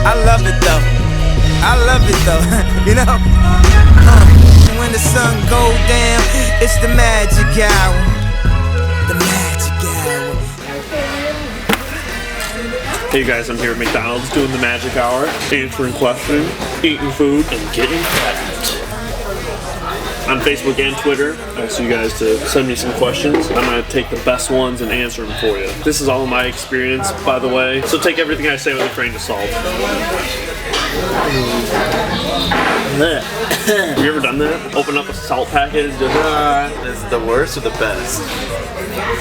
I love it though. I love it though. You know? When the sun goes down, it's the magic hour. The magic hour. Hey guys, I'm here at McDonald's doing the magic hour, answering questions, eating food, and getting fat. On Facebook and Twitter, I ask you guys to send me some questions. I'm going to take the best ones and answer them for you. This is all my experience, by the way, so take everything I say with a grain of salt. Have you ever done that? Open up a salt package? Is it the worst or the best?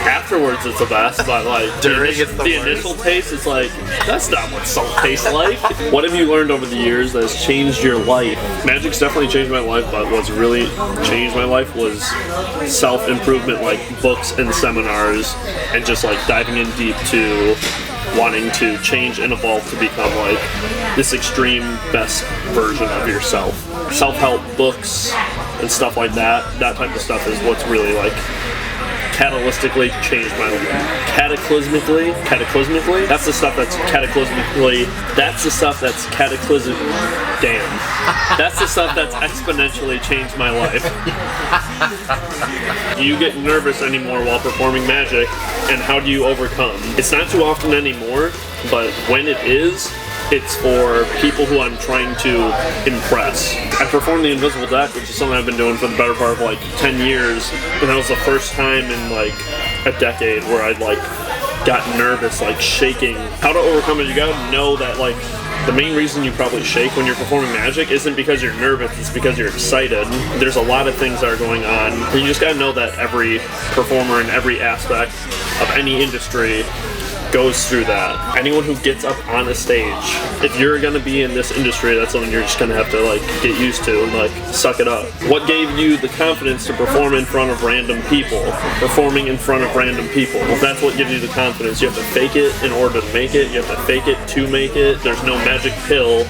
Afterwards it's the best, but like During it's the initial taste is like, that's not what salt tastes like. What have you learned over the years that has changed your life? Magic's definitely changed my life, but what's really changed my life was self-improvement, like books and seminars, and just like diving in deep to wanting to change and evolve to become like this extreme best version of yourself. Self-help books and stuff like that type of stuff is what's really like catalytically changed my life. Cataclysmically, that's the stuff that's cataclysmically, that's the stuff that's cataclysmic, damn. That's the stuff that's exponentially changed my life. Do you get nervous anymore while performing magic, and how do you overcome? It's not too often anymore, but when it is, it's for people who I'm trying to impress. I performed the Invisible Deck, which is something I've been doing for the better part of like 10 years, and that was the first time in like a decade where I'd like got nervous, like shaking. How to overcome it, you gotta know that like the main reason you probably shake when you're performing magic isn't because you're nervous, it's because you're excited. There's a lot of things that are going on. You just gotta know that every performer in every aspect of any industry goes through that. Anyone who gets up on a stage, if you're gonna be in this industry, that's something you're just gonna have to like get used to and like suck it up. What gave you the confidence to perform in front of random people? Performing in front of random people. That's what gives you the confidence. You have to fake it in order to make it. You have to fake it to make it. There's no magic pill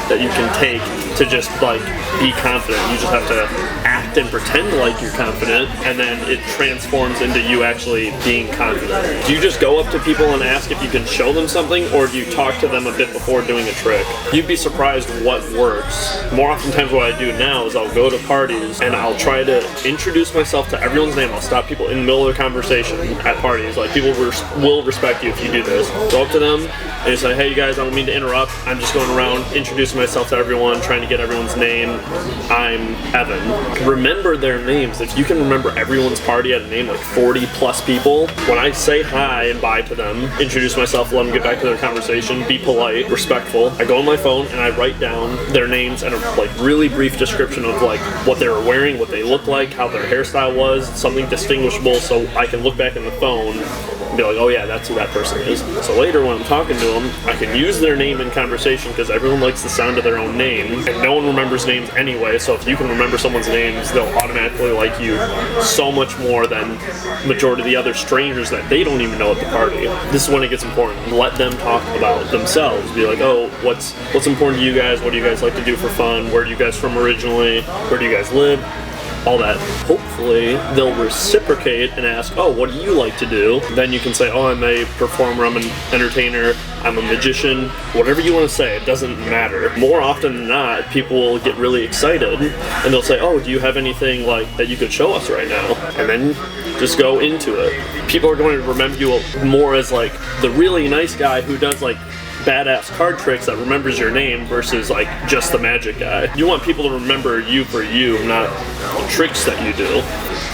that you can take to just like be confident. You just have to act and pretend like you're confident, and then it transforms into you actually being confident. Do you just go up to people and ask if you can show them something, or do you talk to them a bit before doing a trick? You'd be surprised what works. More oftentimes what I do now is I'll go to parties and I'll try to introduce myself to everyone's name. I'll stop people in the middle of the conversation at parties. Like, people will respect you if you do this. Go up to them and you say, hey you guys, I don't mean to interrupt. I'm just going around introducing myself to everyone, trying to get everyone's name. I'm Evan. Remember their names. If you can remember everyone's party at a name, like 40 plus people, when I say hi and bye to them, introduce myself, let them get back to their conversation, be polite, respectful. I go on my phone and I write down their names and a like really brief description of like what they were wearing, what they looked like, how their hairstyle was, something distinguishable, so I can look back in the phone and be like, oh yeah, that's who that person is. So later when I'm talking to them, I can use their name in conversation because everyone likes the sound of their own name, and no one remembers names anyway, so if you can remember someone's names, they'll automatically like you so much more than majority of the other strangers that they don't even know at the party. This is when it gets important. Let them talk about themselves. Be like, oh, what's important to you guys? What do you guys like to do for fun? Where are you guys from originally? Where do you guys live? All that. Hopefully they'll reciprocate and ask, oh, what do you like to do? Then you can say, oh, I'm a performer, I'm an entertainer, I'm a magician. Whatever you want to say, it doesn't matter. More often than not, people will get really excited and they'll say, oh, do you have anything like that you could show us right now? And then just go into it. People are going to remember you more as like the really nice guy who does like badass card tricks that remembers your name versus like just the magic guy. You want people to remember you for you, not the tricks that you do.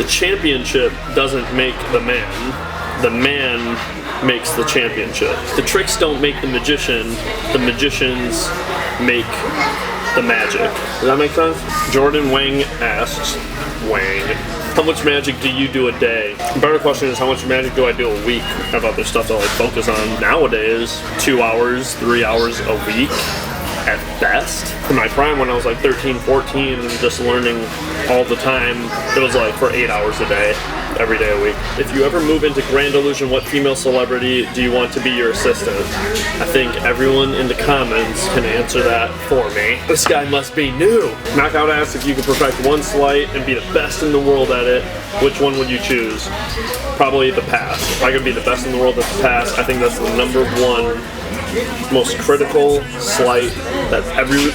The championship doesn't make the man. The man makes the championship. The tricks don't make the magicians make the magic. Does that make sense? Jordan Wang asks, how much magic do you do a day? The better question is, how much magic do I do a week? How about the stuff that I focus on nowadays? 2 hours, 3 hours a week at best. In my prime, when I was like 13, 14, and just learning all the time, it was like for 8 hours a day, every day a week. If you ever move into Grand Illusion, what female celebrity do you want to be your assistant? I think everyone in the comments can answer that for me. This guy must be new. Knockout asks if you could perfect one sleight and be the best in the world at it, which one would you choose? Probably the pass. If I could be the best in the world at the pass, I think that's the number one most critical slight that every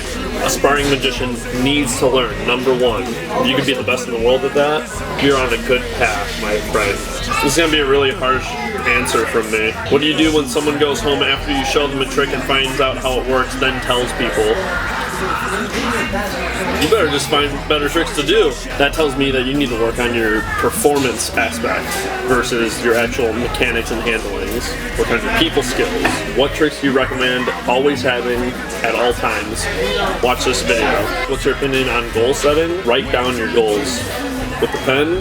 aspiring magician needs to learn. Number one, you could be the best in the world at that. You're on a good path, my friend. This is gonna be a really harsh answer from me. What do you do when someone goes home after you show them a trick and finds out how it works, then tells people? You better just find better tricks to do. That tells me that you need to work on your performance aspect versus your actual mechanics and handlings. Work on your people skills. What tricks do you recommend always having at all times? Watch this video. What's your opinion on goal setting? Write down your goals with the pen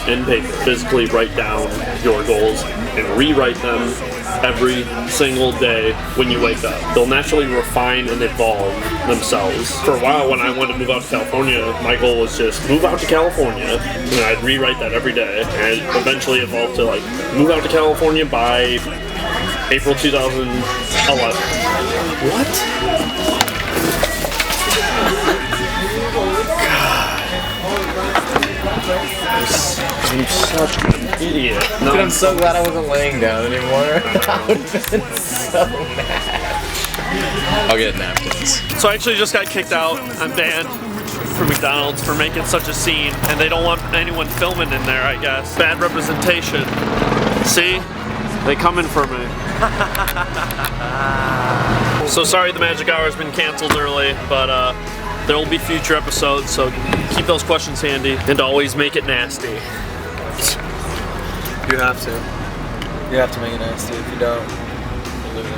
and paper. Physically write down your goals and rewrite them every single day when you wake up. They'll naturally refine and evolve themselves. For a while when I wanted to move out to California, my goal was just move out to California, and I'd rewrite that every day, and eventually evolved to like move out to California by April 2011. What? I'm such an idiot. No, Dude, I'm so glad I wasn't laying down anymore. I would have been so mad. I'll get napkins. So I actually just got kicked out. I'm banned from McDonald's for making such a scene, and they don't want anyone filming in there, I guess. Bad representation. See? They coming for me. So sorry the Magic Hour has been canceled early, but there will be future episodes, so keep those questions handy and always make it nasty. You have to. You have to make it nasty. If you don't, you're losing.